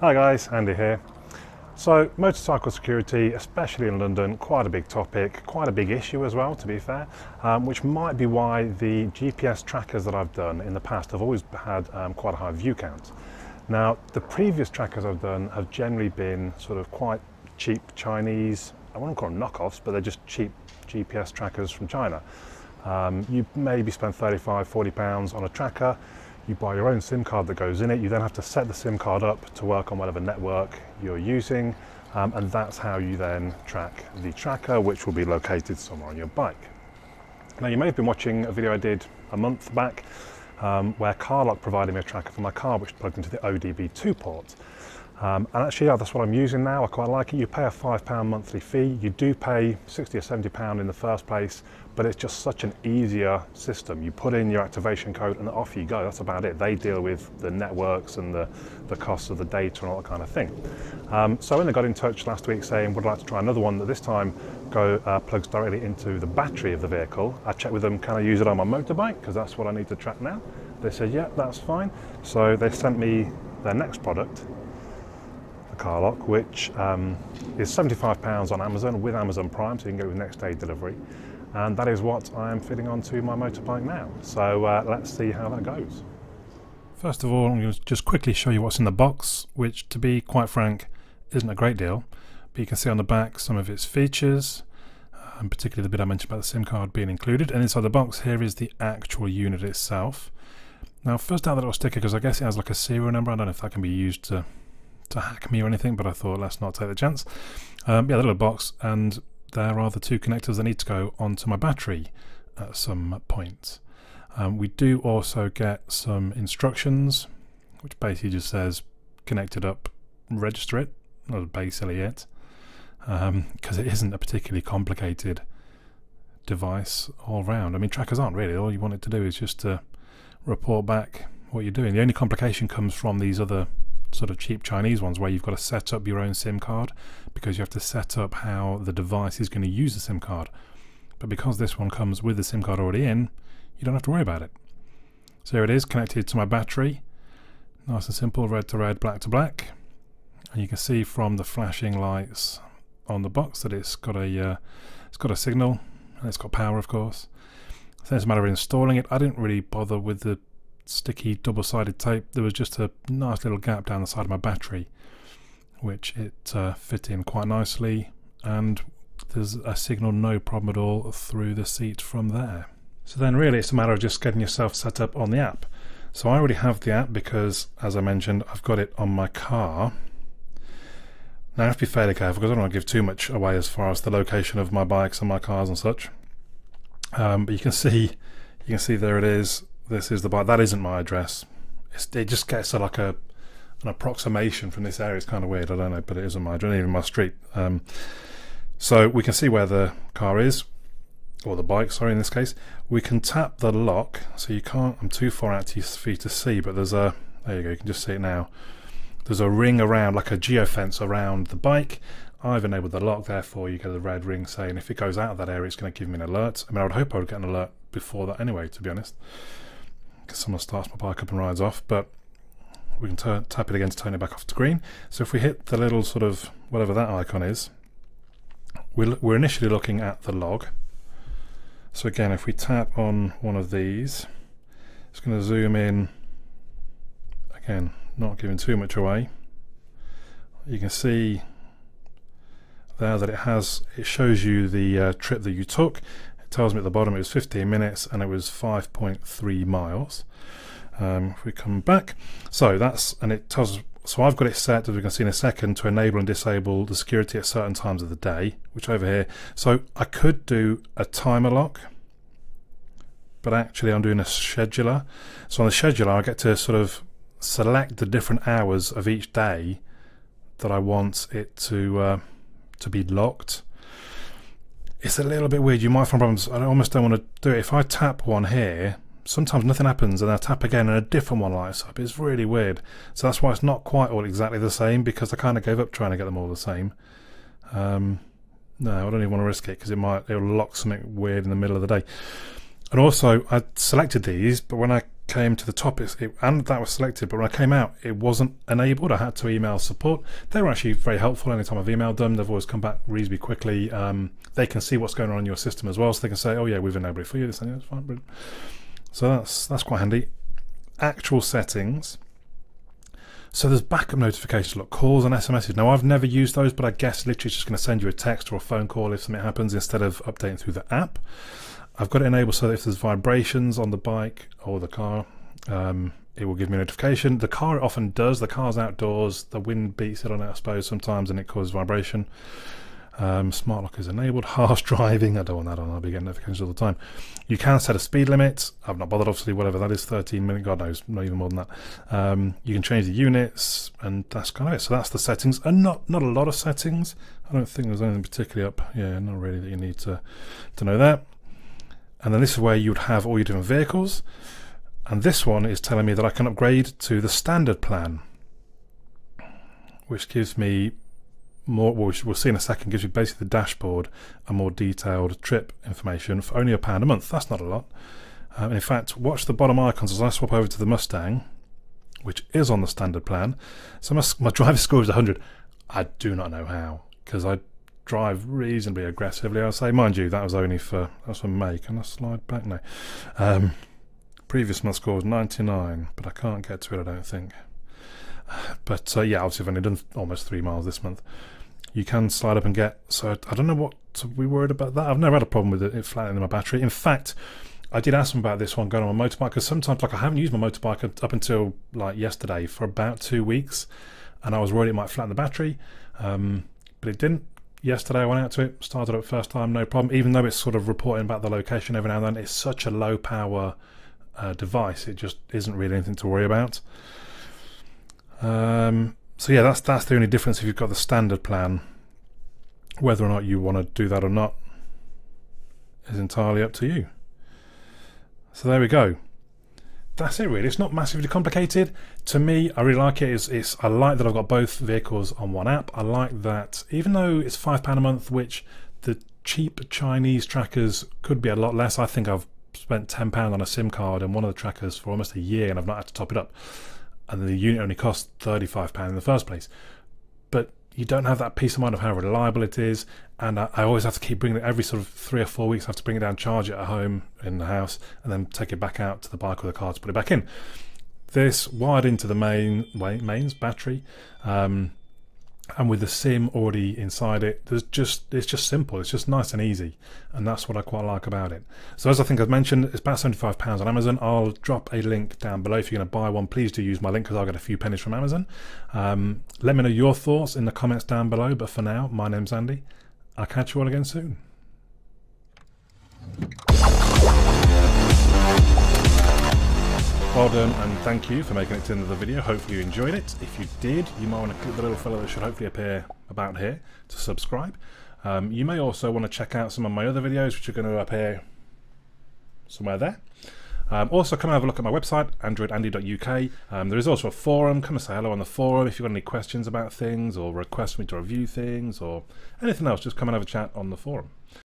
Hi guys, Andy here. So motorcycle security, especially in London, quite a big topic, quite a big issue as well, to be fair, which might be why the GPS trackers that I've done in the past have always had quite a high view count. Now, the previous trackers I've done have generally been sort of quite cheap Chinese, I wouldn't call them knockoffs, but they're just cheap GPS trackers from China. You maybe spend £35–40 on a tracker. You buy your own SIM card that goes in it. You then have to set the SIM card up to work on whatever network you're using, and that's how you then track the tracker, which will be located somewhere on your bike. Now, you may have been watching a video I did a month back where CarLock provided me a tracker for my car which plugged into the ODB2 port. And actually, yeah, that's what I'm using now. I quite like it. You pay a £5 monthly fee. You do pay £60 or £70 in the first place, but it's just such an easier system. You put in your activation code and off you go. That's about it. They deal with the networks and the costs of the data and all that kind of thing. So when they got in touch last week saying, would like to try another one that this time plugs directly into the battery of the vehicle, I checked with them, can I use it on my motorbike? Because that's what I need to track now. They said, yeah, that's fine. So they sent me their next product, CarLock, which is £75 on Amazon with Amazon Prime, so you can get it with next day delivery, and that is what I am fitting onto my motorbike now. So let's see how that goes. First of all, I'm going to just quickly show you what's in the box, which, to be quite frank, isn't a great deal, but you can see on the back some of its features, and particularly the bit I mentioned about the SIM card being included, and inside the box here is the actual unit itself. Now, first out that little sticker, because I guess it has like a serial number. I don't know if that can be used to hack me or anything, but I thought let's not take the chance. Yeah, the little box, and there are the two connectors that need to go onto my battery at some point. We do also get some instructions, which basically just says connect it up, register it. That's basically it, because it isn't a particularly complicated device all round. I mean, trackers aren't really. All you want it to do is just to report back what you're doing. The only complication comes from these other sort of cheap Chinese ones where you've got to set up your own SIM card, because you have to set up how the device is going to use the SIM card. But because this one comes with the SIM card already in, you don't have to worry about it. So here it is, connected to my battery. Nice and simple, red to red, black to black. And you can see from the flashing lights on the box that it's got a signal, and it's got power, of course. So it's a matter of installing it. I didn't really bother with the sticky double-sided tape. There was just a nice little gap down the side of my battery which it fit in quite nicely, and there's a signal no problem at all through the seat from there. So then really it's a matter of just getting yourself set up on the app. So I already have the app because, as I mentioned, I've got it on my car. Now I have to be fairly careful because I don't want to give too much away as far as the location of my bikes and my cars and such, but you can see there it is. This is the bike. That isn't my address. It just gets like an approximation from this area. It's kind of weird, I don't know, but it isn't my address, even my street. So we can see where the car is, or the bike, sorry, in this case. We can tap the lock, so you can't, I'm too far out for you to see, but there's a, there you go, you can just see it now. There's a ring around, like a geofence around the bike. I've enabled the lock, therefore you get a red ring saying if it goes out of that area, it's going to give me an alert. I mean, I would hope I would get an alert before that anyway, to be honest, because someone starts my bike up and rides off, but we can tap it again to turn it back off to green. So if we hit the little sort of whatever that icon is, we're initially looking at the log. So again, if we tap on one of these, it's going to zoom in, again, not giving too much away. You can see there that it shows you the trip that you took. It tells me at the bottom it was 15 minutes and it was 5.3 miles. If we come back, so that's, and it tells us, so I've got it set, as we can see in a second, to enable and disable the security at certain times of the day, which over here, so I could do a timer lock, but actually I'm doing a scheduler. So on the scheduler I get to sort of select the different hours of each day that I want it to be locked. It's a little bit weird. You might find problems. I almost don't want to do it. If I tap one here, sometimes nothing happens, and I tap again and a different one lights up. It's really weird. So that's why it's not quite all exactly the same, because I kind of gave up trying to get them all the same. No, I don't even want to risk it because it'll lock something weird in the middle of the day. And also I selected these, but when I came to the top, and that was selected, but when I came out, it wasn't enabled. I had to email support. They were actually very helpful. Anytime I've emailed them, they've always come back reasonably quickly. They can see what's going on in your system as well, so they can say, oh yeah, we've enabled it for you. That's fine. Brilliant. So that's quite handy. Actual settings. So there's backup notifications, look, calls and SMSs. Now I've never used those, but I guess literally it's just going to send you a text or a phone call if something happens instead of updating through the app. I've got it enabled so that if there's vibrations on the bike or the car, it will give me a notification. The car, it often does. The car's outdoors, the wind beats it on it, I suppose, sometimes, and it causes vibration. Smart lock is enabled. Harsh driving, I don't want that on. I'll be getting notifications all the time. You can set a speed limit. I've not bothered, obviously, whatever that is, 13 minutes, God knows, not even more than that. You can change the units, and that's kind of it. So that's the settings, and not a lot of settings. I don't think there's anything particularly up. Yeah, not really that you need to know that. And then this is where you would have all your different vehicles. And this one is telling me that I can upgrade to the standard plan, which gives me more, which we'll see in a second, gives you basically the dashboard and more detailed trip information for only £1 a month. That's not a lot. In fact, watch the bottom icons as I swap over to the Mustang, which is on the standard plan. So my driver score is 100. I do not know how, because I drive reasonably aggressively, I'll say. Mind you, that was only for, that's for May. Can I slide back? No. Previous month score was 99, but I can't get to it, I don't think. But yeah, obviously I've only done almost 3 miles this month. You can slide up and get, so I don't know what to be worried about that. I've never had a problem with it flattening my battery. In fact, I did ask them about this one going on my motorbike, because sometimes, like, I haven't used my motorbike up until like yesterday for about 2 weeks, and I was worried it might flatten the battery, but it didn't. Yesterday I went out to it, started up first time, no problem, even though it's sort of reporting about the location every now and then. It's such a low power device, it just isn't really anything to worry about. So yeah, that's the only difference if you've got the standard plan. Whether or not you want to do that or not is entirely up to you. So there we go. That's it really. It's not massively complicated. To me, I really like it. I like that I've got both vehicles on one app. I like that even though it's £5 a month, which the cheap Chinese trackers could be a lot less. I think I've spent £10 on a SIM card and one of the trackers for almost a year, and I've not had to top it up. And the unit only cost £35 in the first place. But you don't have that peace of mind of how reliable it is, and I always have to keep bringing it every sort of 3 or 4 weeks. I have to bring it down, charge it at home in the house, and then take it back out to the bike or the car to put it back in. This wired into the mains battery, and with the SIM already inside it, it's just simple. It's just nice and easy, and that's what I quite like about it. So as I think I've mentioned, it's about £75 on Amazon. I'll drop a link down below. If you're going to buy one, please do use my link, because I'll get a few pennies from Amazon. Let me know your thoughts in the comments down below, but for now, my name's Andy. I'll catch you all again soon. Well done, and thank you for making it to the end of the video. Hopefully you enjoyed it. If you did, you might want to click the little fellow that should hopefully appear about here to subscribe. You may also want to check out some of my other videos, which are going to appear somewhere there. Also, come and have a look at my website, androidandy.uk. There is also a forum. Come and say hello on the forum. If you've got any questions about things, or request me to review things, or anything else, just come and have a chat on the forum.